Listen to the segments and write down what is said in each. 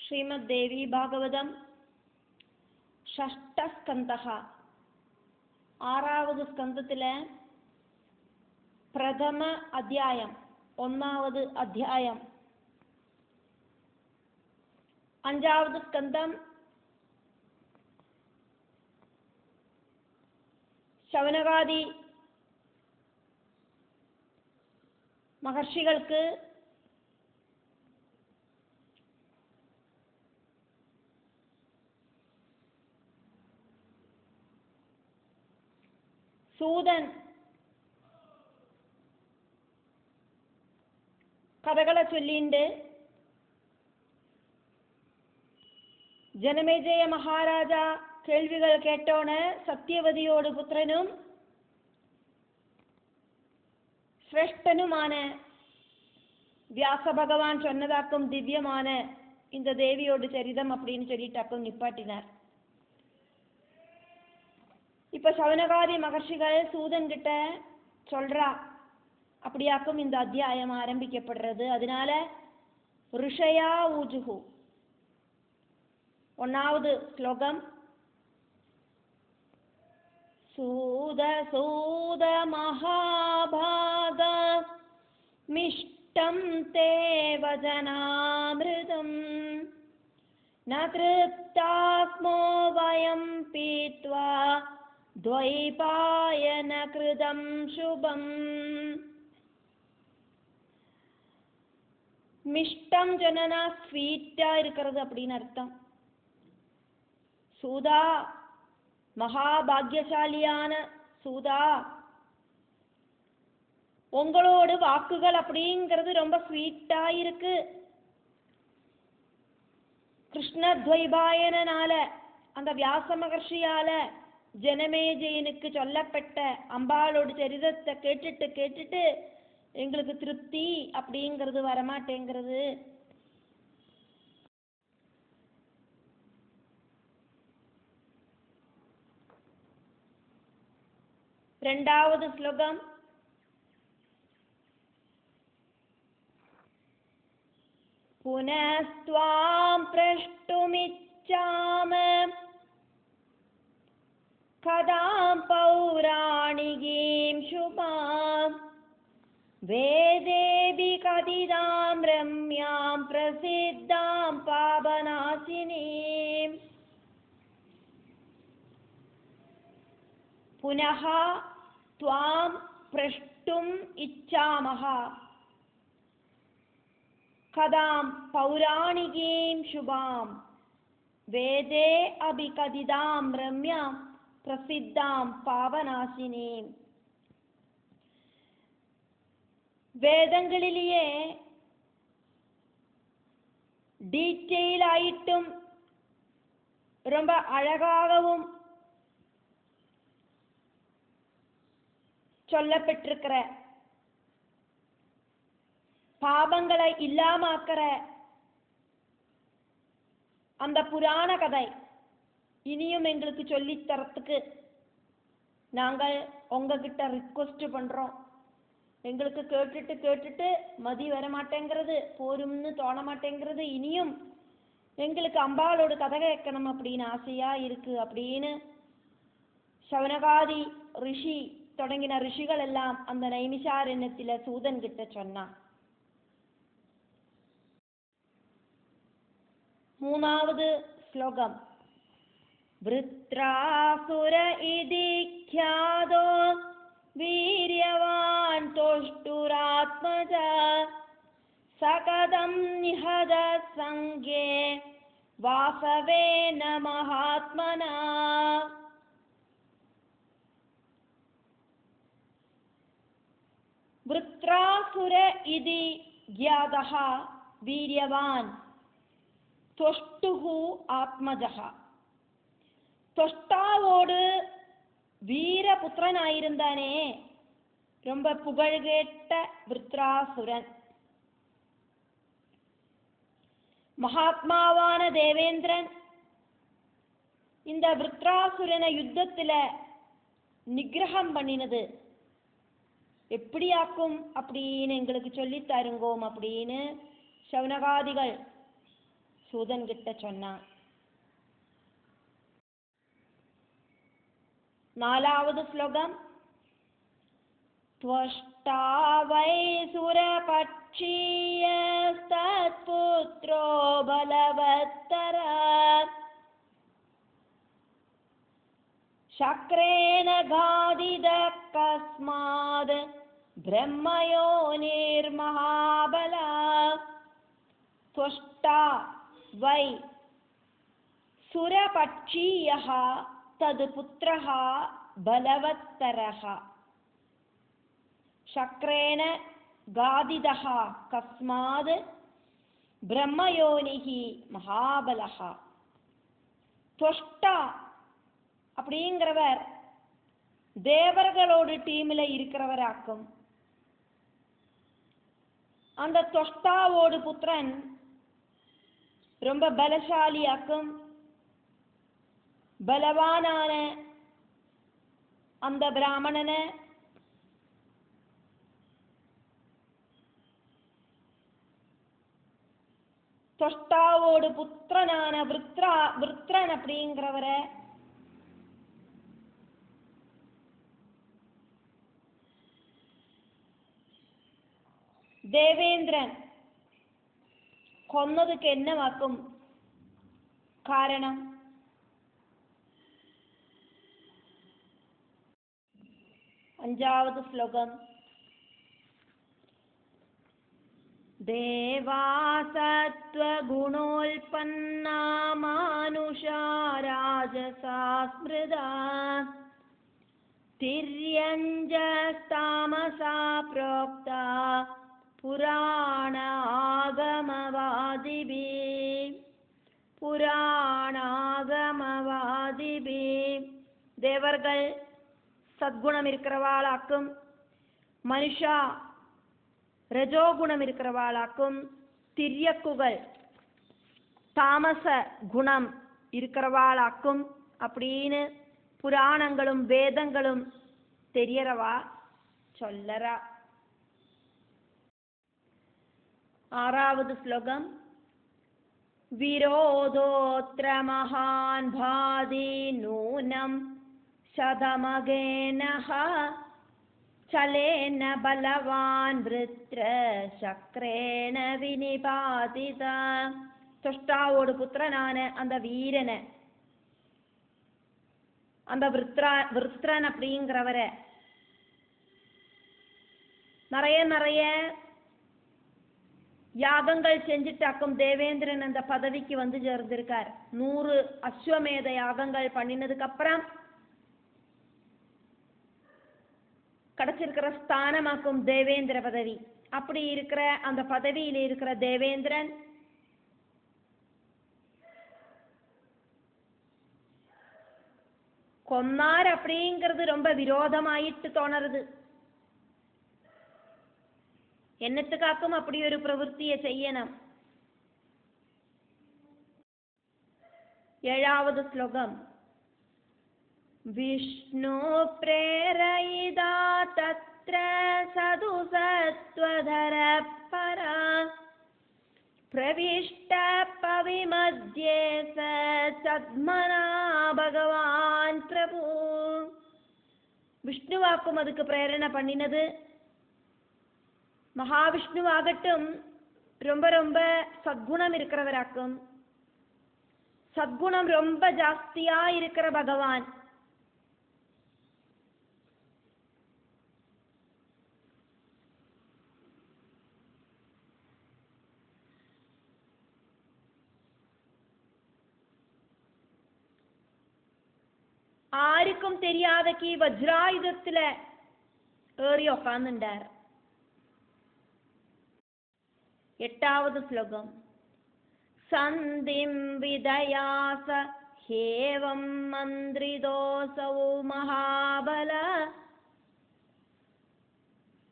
श्रीमद्देवी भागवतम षष्ठस्कन्धः ആറാவது സ്കന്ധത്തിലെ പ്രഥമ അധ്യായം ഒന്നാമത് അധ്യായം. അഞ്ചാவது സ്കന്ധം ശൗനകാദി മഹർഷികൾക്ക് സൂതൻ കഥകളെ ചൊല്ലിണ്ട്. ജനമേജയ മഹാരാജ കേൾവികൾ കേട്ടോണ് സത്യവതിയോട് പുത്രനും ശ്രേഷ്ഠനുമാണ് வியாசபகவான் சொன்னதாக்கும் திவ்யமான இந்த தேவியோட சரிதம் அப்படின்னு சொல்லிட்டாக்கும் நிப்பாட்டினார். இப்ப சௌனகாதி மகர்ஷிகள் சூதன் கிட்ட சொல்றா, அப்படியாக்கும் இந்த அத்தியாயம் ஆரம்பிக்கப்படுறது. அதனால ருஷயா ஊஜுகு ஒன்னாவது ஸ்லோகம். சூத சூத மகாபாக மிஷ்டம் தேவஜனாமிருதம் ந கிருப்தாஸ்மோ வயம் பீத்வா த்வைபாயன கிருதம் சுபம். மிஷ்டம் சொன்னா ஸ்வீட்டா இருக்கிறது அப்படின்னு அர்த்தம். சூதா மகாபாகியசாலியான சூதா, உங்களோட வாக்குகள் அப்படிங்கிறது ரொம்ப ஸ்வீட்டா இருக்கு. கிருஷ்ண துவைபாயனால அந்த வியாச மகர்ஷியால ஜனமேஜயனுக்கு சொல்லப்பட்ட அம்பாளோட சரிதத்தை கேட்டுட்டு எங்களுக்கு திருப்தி அப்படிங்கிறது வரமாட்டேங்கிறது. ரெண்டாவது ஸ்லோகம். புனஸ்த்வாம் பிரஷ்டுமிச்சாம கதாம் பௌராணிகீம் சுபாம் வேதேபி கதிதாம் ரம்யாம் பிரசித்தாம் பாபநாசினீம். புனः த்வாம் பிரஷ்டும் இச்சாமஹ கதாம் பௌராணிகீம் சுபாம் வேதே அபி கதிதாம் ரம்யாம் பிரசித்தாம் பாவநாசினீம். வேதங்களிலேயே டீட்டெயில் ஆயிட்டும் ரொம்ப அழகாகவும் சொல்லப்பட்டிருக்கிற பாபங்களை இல்லாமக்கிற அந்த புராண கதை இனியும் எங்களுக்கு சொல்லித்தரத்துக்கு நாங்கள் உங்ககிட்ட ரிக்வெஸ்ட் பண்றோம். எங்களுக்கு கேட்டுட்டு மதி வர மாட்டேங்கிறது, போரும்னு தோண மாட்டேங்கிறது. இனியும் எங்களுக்கு அம்பாளோட கதை கேட்கணும் அப்படின்னு ஆசையா இருக்கு அப்படின்னு சௌனகாதி ரிஷி தொடங்கின ரிஷிகள் எல்லாம் அந்த நைமிஷாரண்யத்தில சூதன் கிட்ட சொன்னான். மூணாவது ஸ்லோகம். விருத்ராசுர இதி க்யாதோ வீரியவான் தோஷ்டுராத்மஜ சகதம் நிஹத சங்கே வாசவேன மகாத்மனா. விருத்ராசுர இதி க்யாதஹ வீரியவான் தொஷ்டுஹு ஆத்மஜஹ. தொஷ்டாவோடு வீரபுத்திரனாயிருந்தானே ரொம்ப புகழ்கேட்ட விருத்ராசுரன். மகாத்மாவான தேவேந்திரன் இந்த விருத்ராசுரனை யுத்தத்துல நிகிரகம் பண்ணினது எப்படியாக்கும் அப்படின்னு எங்களுக்கு சொல்லி தருங்கோம் அப்படின்னு சௌனகாதிகள் சூதன் கிட்ட சொன்னான். 4வது ஸ்லோகம். त्वष्टा वै सुरपक्षीयस्तत्पुत्रो बलवत्तर शक्रेण गादिदः कस्माद् ब्रह्मयोनिर्महाबला. त्वष्टा वै सुरपक्षीयः तद् पुत्रः बलवत्तरः शक्रेण गादिदः कस्माद् ब्रह्मयोनिः महाबलः. त्वष्टा அப்படிங்கிறவர் தேவர்களோடு டீமில் இருக்கிறவராக்கும். அந்த त्वष्टाவோடு புத்திரன் ரொம்ப பலசாலியாக்கும். பலவானான அந்த பிராமணனை त्वष्टाவோடு புத்திரனான விருத்ரன் அப்படிங்கிறவரை தேவேந்திரன் கொன்னதுக்கு என்னவாக்கும் காரணம்? அஞ்சாவது ஸ்லோகம். देवासत्त्वगुणोल्पन्ना मानुषा राजसा स्मृता तिर्यञ्जस्तामसा प्रोक्ता पुराण आगमवादिभिः. தேவர்கள் சத்குணம் இருக்கிறவாளாக்கும், மனுஷா ரஜோகுணம் இருக்கிறவாளாக்கும், திரியக்குகள் தாமச குணம் இருக்கிறவாளாக்கும் அப்படின்னு புராணங்களும் வேதங்களும் தெரியறவா சொல்லறா. 6வது ஸ்லோகம். விரோதோத்ர மகான் பாதி நூனம் சதமகேனஹ चलेन बलवान वृत्र शक्रेण विनिपातिता. त्वष्टाவோடு புத்திரனான அந்த வீரனை, அந்த விருத்ரன் அப்படிங்கிறவரை நிறைய யாகங்கள் செஞ்சுட்டாக்கும் தேவேந்திரன் அந்த பதவிக்கு வந்து சேர்ந்திருக்கார். 100 அஸ்வமேத யாகங்கள் பண்ணினதுக்கு அப்புறம் கிடைச்சிருக்கிற ஸ்தானமாக்கும் தேவேந்திர பதவி. அப்படி இருக்கிற அந்த பதவியில் இருக்கிற தேவேந்திரன் கொன்னார் அப்படிங்கிறது ரொம்ப விரோதமாயிட்டு தோணருது. என்னத்துக்காக்கும் அப்படி ஒரு பிரவൃத்தியை செய்யணும். 7வது ஸ்லோகம். विष्णु प्रेरयिता तत्र सदु सत्त्वधर परा प्रविष्ट पविमध्ये सद्मना भगवान प्रभु. விஷ்ணுவாக்கும் அதுக்கு பிரேரணை பண்ணினது. மகாவிஷ்ணுவாகட்டும் ரொம்ப சத்குணம் இருக்கிறவராக்கும். சத்குணம் ரொம்ப ஜாஸ்தியா இருக்கிற பகவான் ആർക്കും தெரியாதக்கு വജ്രായുധത്തില ഏറി ഉക്കാന്നുണ്ടാർ. 8வது ശ്ലോകം. സന്ധിം വിദയാസ ഹേവം മന്ത്രിദോസൗ മഹാബല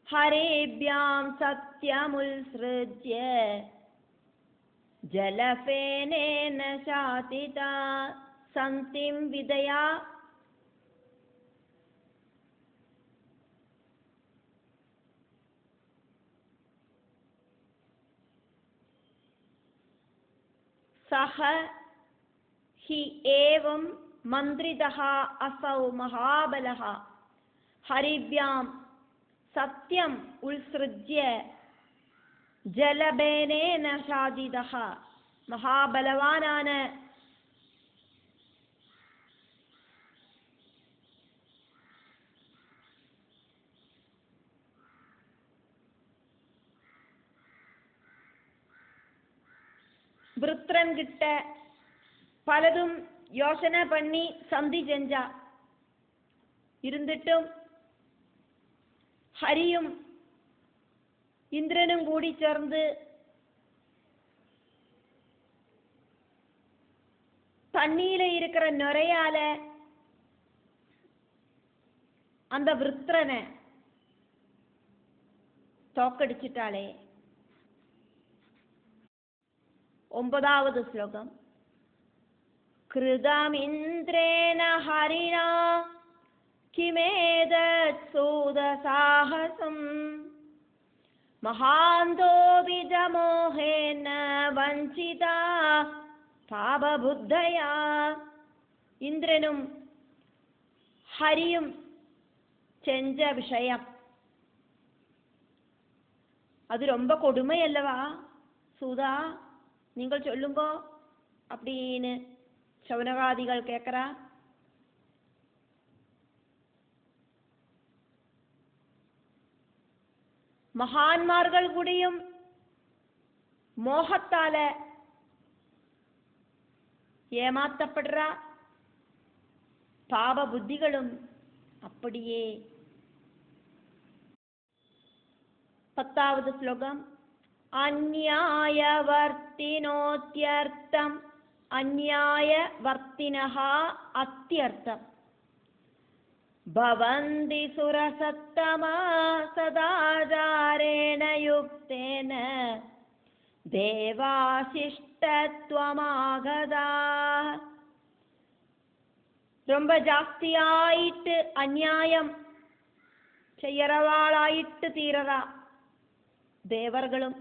ഹരേഭ്യാം സത്യമുത്സൃജ്യ ജലഫേനേന ശാതിത. സന്ധിം വിദയാ സഹ ഹി ഏവം മന്ത്രിതഃ അസൗ മഹാബലഃ ഹരിഭ്യാം സത്യം ഉത്സൃജ്യ ജലബേനേന ഷാദിതഃ. മഹാബലവാനാണ് വൃത്രൻ കിട്ട പലതും யோசனை பண்ணி சந்தி செஞ்சா. இருந்துட்டும் ஹரியும் இந்திரனும் கூடி சேர்ந்து தண்ணியில இருக்கிற நுரையால அந்த விருத்திரனை தோக்கடிச்சிட்டாளே. 9வது ஸ்லோகம். கிருதமிந்திரேண ஹரிணா கிமேதத் சூதசாஹசம் மகாந்தோபிஜமோஹேன வஞ்சிதா பாபபுத்தயா. இந்திரனும் ஹரியும் செஞ்ச விஷயம் அது ரொம்ப கொடுமை அல்லவா சூதா, நீங்கள் சொல்லுங்கோ அப்படின்னு சௌனகாதிகள் கேட்கிறா. மகான்மார்கள் கூடயும் மோகத்தால ஏமாத்தப்படுறா. பாப புத்திகளும் அப்படியே. 10வது ஸ்லோகம். அந்நியாயவர்த்தினோத்யர்த்தம் அந்நியாயவர்த்தினஹ அத்யர்த்தம் பவந்தி சுரசத்தமா சதாச்சாரேண யுக்தேன தேவாசிஷ்டத்வமாகதா. ரொம்ப ஜாஸ்தியாயிட்டு அநியாயம் செய்யறவாளாயிட்டு தீரறா தேவர்களும்.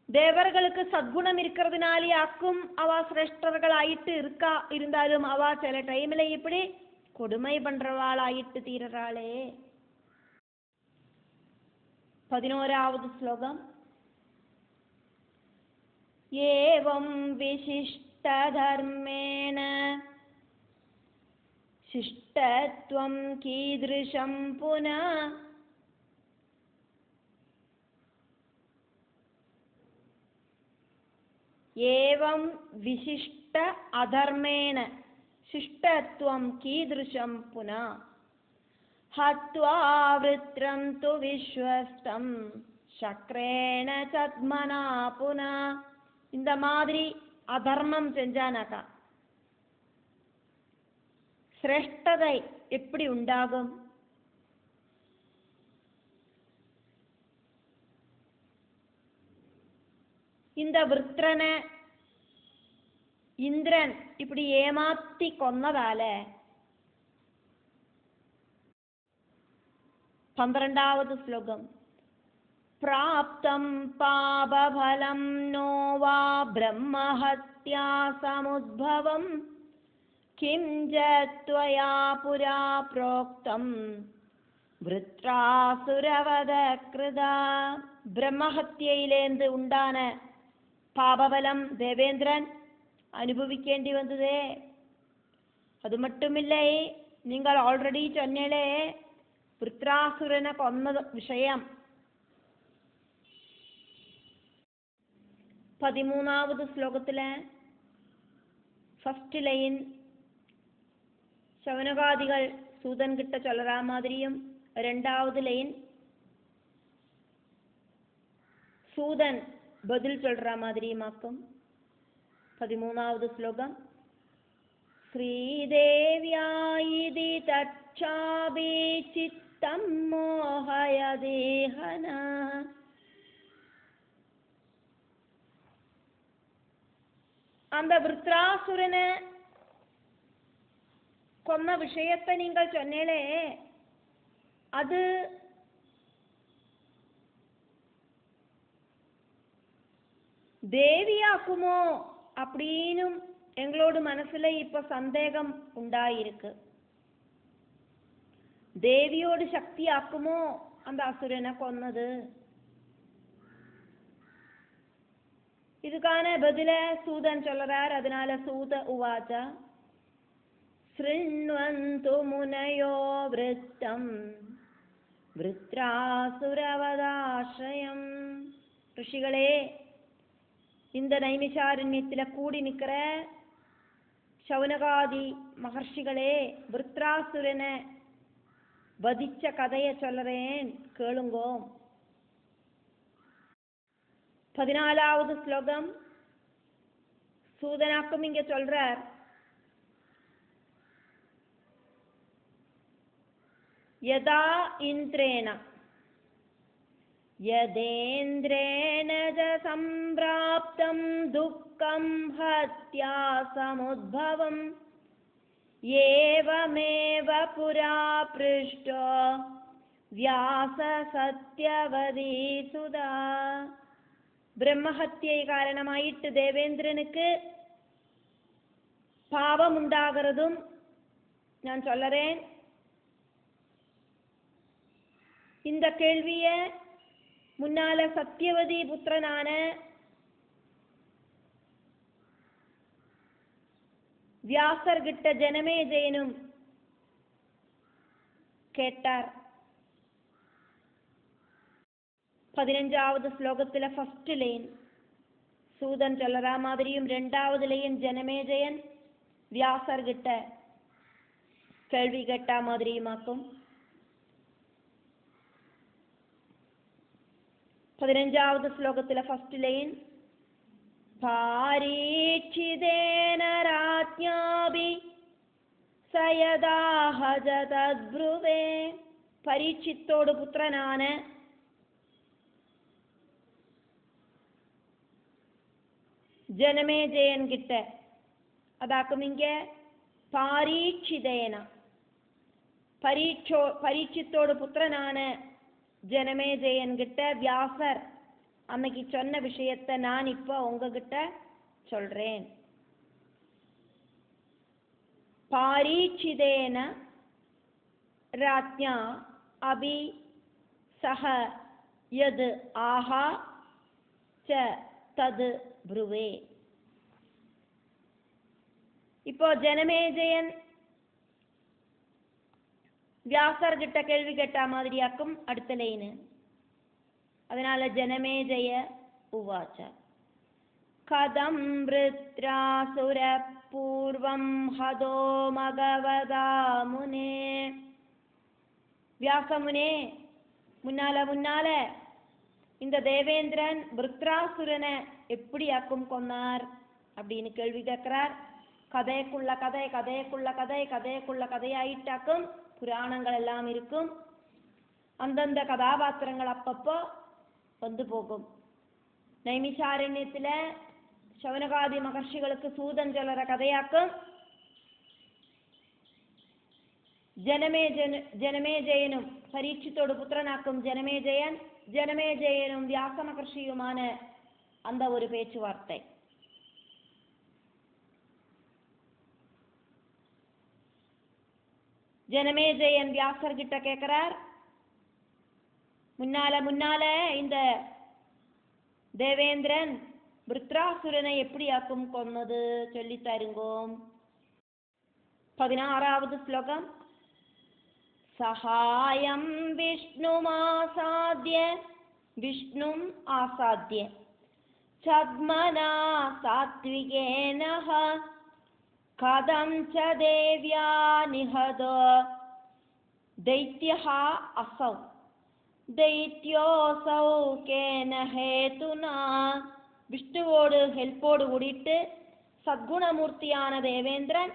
தேவர்களுக்கு சத்குணம் இருக்கிறதுனாலே ஆக்கும் அவ சிரேஷ்டர்களாயிட்டு இருந்தாலும் அவ சில டைம்ல இப்படி கொடுமை பண்றவாளாயிட்டு தீரறாளே. 11வது ஸ்லோகம். ஏவம் விசிஷ்ட தர்மேண சிஷ்டத்வம் கீதృశம் புனः ஏவம் விசிஷ்ட அதர்மேண சிஷ்டத்வம் கீதృశம் புனः ஹத்வா விருத்ரம் து விஸ்வஸ்தம் சக்ரேண சத்மனா புனः. இந்த மாதிரி அதர்மம் செஞ்சானாக்கா சிரேஷ்டதை எப்படி உண்டாகும்? இந்த விருத்ரனை இந்திரன் இப்படி ஏமாத்தி கொன்னதால 12வது ஸ்லோகம். பிராப்தம் பாபபலம் நோவா பிரம்மஹத்யா சமுத்பவம் கிம் ஜத்வயா புரா ப்ரோக்தம் விருத்ராசுரவத கிருதா. பிரம்மஹத்யையிலேந்து உண்டான பாபபலம் தேவேந்திரன் அனுபவிக்கேண்டி வந்ததே. அது மட்டுமில்லை, நீங்கள் ஆல்ரெடி சொன்னே விருத்ராசுரனை கொன்ன விஷயம். 13வது ஸ்லோகத்துல ஃபர்ஸ்ட் லைன் சவனகாதிகள் சூதன் கிட்ட சொல்றா மாதிரியும், 2வது லைன் சூதன் பதில் சொல்ற மாதிரியுமாக்கும். 13வது ஸ்லோகம். ஸ்ரீதேவ்யாயிதி தச்சாபி சித்தம் மோஹயதேஹனா. அந்த விருத்ராசுரனை கொன்ன விஷயத்தை நீங்கள் சொன்னேலே, அது தேவியாக்குமோ அப்படின்னும் எங்களோட மனசுல இப்ப சந்தேகம் உண்டாயிருக்கு. தேவியோடு சக்தி ஆக்குமோ அந்த அசுரனை கொன்னது? இதுக்கான பதில சூதன் சொல்றார். அதனால சூத உவாச்ச ஸ்ருண்வந்து முனயோ விருத்தம் விருத்ராசுரவதாஸ்ரயம். ரிஷிகளே, இந்த நைமிஷாரண்யத்துல கூடி நிக்கிற சௌனகாதி மகர்ஷிகளே, விருத்ராசுரனை வதிச்ச கதைய சொல்றேன், கேளுங்கோ. 14வது ஸ்லோகம். சூதனாக்கும் இங்க சொல்றார், யதா இந்திரேன யதேந்திரேன ஜ சம்பிராப்தம் துக்கம் ஹத்யா சமுத்பவம் ஏவமேவ புரா ப்ருஷ்டோ வியாச சத்யவதி சுதா. பிரம்மஹத்யை காரணமாயிட்டு தேவேந்திரனுக்கு பாவம் உண்டாகிறதும் நான் சொல்லறேன். இந்த கேள்விய முன்னால சத்யவதி புத்திரனான வியாசர் கிட்ட ஜனமேஜயனும் கேட்டார். 15வது ஸ்லோகத்துல ஃபர்ஸ்ட் லைன் சூதன் சொல்லறா மாதிரியும் 2வது லைன் ஜனமேஜயன் வியாசர் கிட்ட கேள்வி கேட்டா மாதிரியுமாக்கும். 15வது ஸ்லோகத்துல ஃபர்ஸ்ட் லைன் பாரீட்சிதேன ராஜ்ஞாபி சயதாஹஜ தத்ப்ருவே. பரீட்சித்தோடு புத்திரனான ஜனமேஜயன் கிட்ட, அதாக்கும் இங்க பாரீட்சிதேன பரீட்சித்தோடு புத்திரனான ஜனமேஜயன் கிட்ட வியாசர் அன்னைக்கு சொன்ன விஷயத்தை நான் இப்ப உங்ககிட்ட சொல்றேன். பாரீட்சிதேன ராஜ்ஞா அபி சஹ யத் ஆஹா ச தத் ப்ருவே. இப்போ ஜனமேஜயன் வியாசர் கிட்ட கேள்வி கேட்டா மாதிரியாக்கும் அடுத்த லைனு. அதனால ஜனமேஜய உவாச்ச கதம் விருத்ராசுர பூர்வம் ஹதோ மகவதா முனே. வியாசமுனே, முன்னால இந்த தேவேந்திரன் விருத்ராசுரனை எப்படியாக்கும் கொன்னார் அப்படின்னு கேள்வி கேட்கிறார். கதைக்குள்ள கதையாயிட்டாக்கும் புராணங்கள் எல்லாம் இருக்கும். அந்தந்த கதாபாத்திரங்கள் அப்பப்போ வந்து போகும். நைமிஷாரண்யத்துல சௌனகாதி மகர்ஷிகளுக்கு சூதன் சொல்ற கதையாக்கும் ஜனமேஜயனும் பரீட்சித்தோடு புத்திரனாக்கும் ஜனமேஜயனும் வியாச மகர்ஷியுமான அந்த ஒரு பேச்சுவார்த்தை. ஜனமேஜயன் வியாசர் கிட்ட கேட்கிறார், முன்னால இந்த தேவேந்திரன் விருத்ராசுரனை எப்படியாக்கும் கொன்னது சொல்லி தருங்கோம். 16வது ஸ்லோகம். சகாயம் விஷ்ணும் ஆசாத்ய சத்மனா சாத்விகேனஹ கதம் ச தேவ்யா நிஹதோ தைத்யஹ அசௌ தைத்யோசௌ கேன ஹேதுனா. விஷ்ணுவோடு ஹெல்ப்போடு கூடிட்டு சத்குணமூர்த்தியான தேவேந்திரன்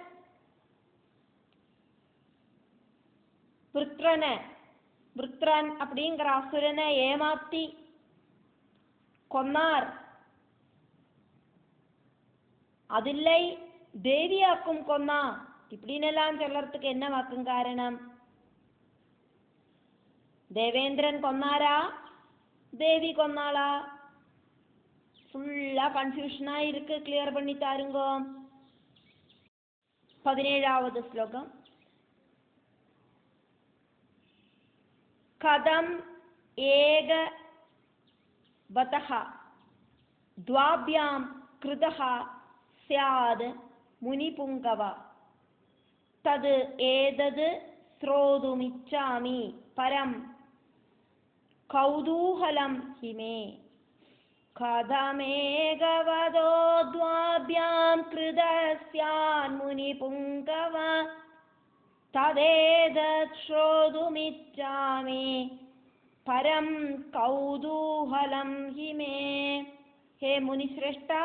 விருத்ரன் அப்படிங்கிற அசுரனை ஏமாத்தி கொன்னார். அதில்லை தேவியாக்கும் கொன்னா. இப்படின்னு எல்லாம் சொல்லறதுக்கு என்ன வாக்கும் காரணம்? தேவேந்திரன் கொன்னாரா தேவி கொன்னாளா? ஃபுல்லாக கன்ஃபியூஷனாக இருக்குது. கிளியர் பண்ணி தாருங்கோ. 17வது ஸ்லோகம். கதம் ஏக வதஹ த்வாப்யாம் கிருதஹ ஸ்யாத் முனிபுங்கவ தது ஏதது ஸ்ரோதுமிச்சாமி பரம் கௌதூஹலம் ஹிமே. கதமேகவதோ த்வாப்யாம் கிருதஹ ஸ்யாத் முனிபுங்கவ ததேதத் ஸ்ரோதுமிச்சாமி பரம் கௌதூஹலம் ஹிமே. ஹே முனிஸ்ரேஷ்டா,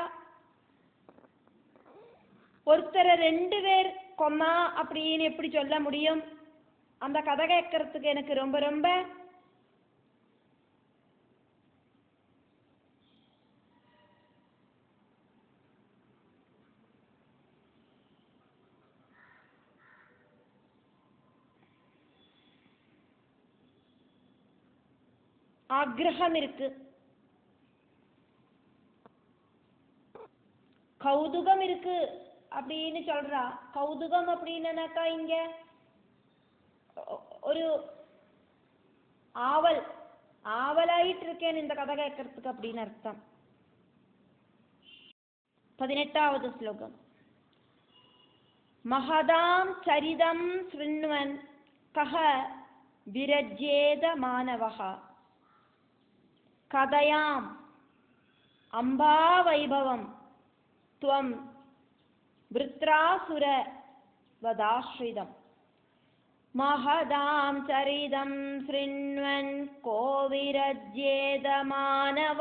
ஒருத்தரை 2 பேர் கொன்னா அப்படின்னு எப்படி சொல்ல முடியும்? அந்த கதை கேட்கறதுக்கு எனக்கு ரொம்ப ரொம்ப ஆக்ரஹம் இருக்கு, கௌதுகம் இருக்கு அப்படின்னு சொல்றா. கௌதுகம் அப்படின்னாக்கா இங்க ஒரு ஆவலாயிட்டு இருக்கேன் இந்த கதை கேட்கறதுக்கு அப்படின்னு அர்த்தம். 18வது ஸ்லோகம். மகதாம் சரிதம் ஸ்ருண்வன் கஹ விரஜ்யேத மானவஹ கதயாம் அம்பா வைபவம் த்வம் விருத்ராசுர வதாஸ்ரிதம். மகதாம் சரிதம் ஸ்ருண்வன் கோ விரஜ்யேத மானவ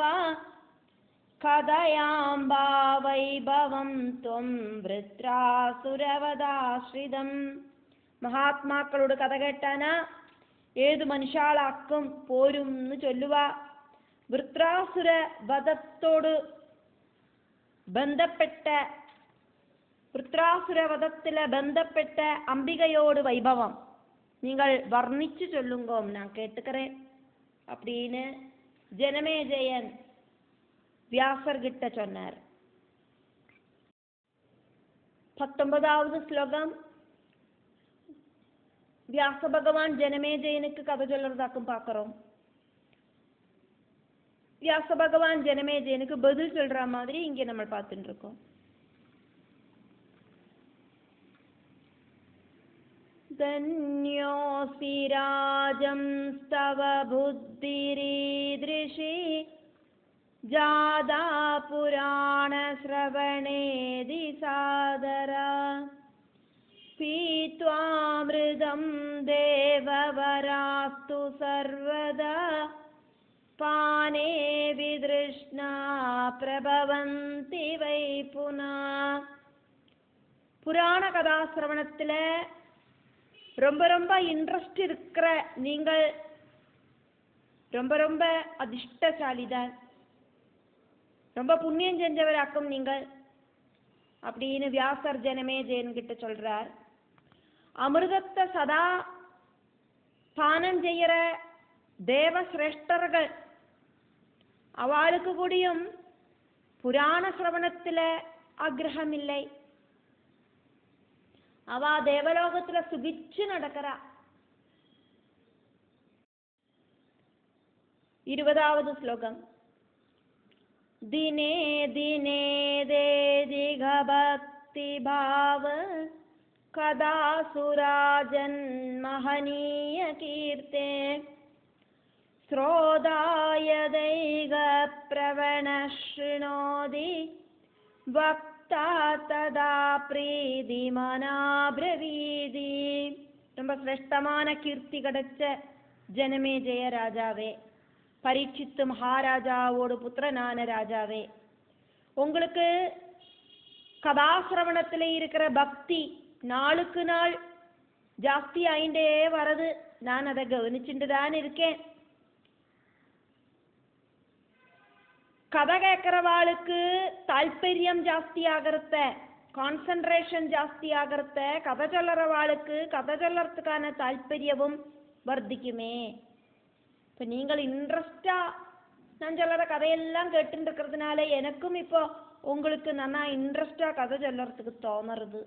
கதயாம்பா வைபவம் த்வம் விருத்ராசுரவதாஸ்ரிதம். മഹാത്മാക്കളോട് കഥ കേട്ടാനാ ഏതു മനുഷ്യാളാക്കും പോരുംന്ന് ചൊല്ലുക. വൃത്രാസുര വധത്തോട് ബന്ധപ്പെട്ട വൃത്രാസുരവധത്തിലെ ബന്ധപ്പെട്ട അംബികയോട് வைபவம் நீங்கள் வர்ணிச்சு சொல்லுங்கோம், நான் கேட்டுக்கிறேன் அப்படின்னு ஜனமேஜயன் வியாசர்கிட்ட சொன்னார். 19வது ஸ்லோகம். வியாச பகவான் ஜனமேஜயனுக்கு கதை சொல்றதாக்கும் பார்க்கிறோம். வியாச பகவான் ஜனமேஜயனுக்கு பதில் சொல்ற மாதிரி இங்கே நம்ம பார்த்துட்டு இருக்கோம். தன்யோசி ராஜம் ஸ்தவ புத்திரீத்ரிஷி ஜாதா புராண ஸ்ரவணேதி சாதரா பீத்வாமிருதம் தேவவராஸ்து சர்வதா பானே வித்ருஷ்ணா பிரபவந்தி வை புனா. புராண கதாசிரவணத்தில் ரொம்ப ரொம்ப இன்ட்ரெஸ்ட் இருக்கிற நீங்கள் ரொம்ப ரொம்ப அதிர்ஷ்டசாலிதான், ரொம்ப புண்ணியம் செஞ்சவராக்கும் நீங்கள் அப்படின்னு வியாசர் ஜனமேஜயன் கிட்ட சொல்றார். அமிர்தத்தை சதா பானம் செய்யற தேவசிரேஷ்டர்கள் அவளுக்கு கூடியும் புராண சிரவணத்தில் ஆக்ரகம் இல்லை. அவ தேவலோகத்துல சுகிச்சு நடக்கிறா. 20வது ஸ்லோகம். தினே தினே தேதிக பக்தி பாவ கதா சுராஜன் மஹனீய கீர்த்தே ஸ்ரோதாய தைக பிரவண ஸ்ருணோதி வக்தா ததா பிரீதி மனாப்ரவீதி. ரொம்ப சிரேஷ்டமான கீர்த்தி கிடைச்ச ஜனமேஜய ராஜாவே, பரீட்சித்து மகாராஜாவோட புத்திரனான ராஜாவே, உங்களுக்கு கதாசிரவணத்தில் இருக்கிற பக்தி நாளுக்கு நாள் ஜாஸ்தி ஆயிண்டே வரது. நான் அதை கவனிச்சுட்டு தான் இருக்கேன். கதை கேட்கிறவாளுக்கு தால்பரியம் ஜாஸ்தி ஆகிறத, கான்சன்ட்ரேஷன் ஜாஸ்தி ஆகிறத, கதை சொல்றவாளுக்கு கதை சொல்லறதுக்கான தால்பரியமும் வர்த்திக்குமே. இப்போ நீங்கள் இன்ட்ரெஸ்டா நான் சொல்கிற கதையெல்லாம் கேட்டுட்டு இருக்கிறதுனால எனக்கும் இப்போ உங்களுக்கு நல்லா இன்ட்ரெஸ்டாக கதை சொல்லறதுக்கு தோணுறது.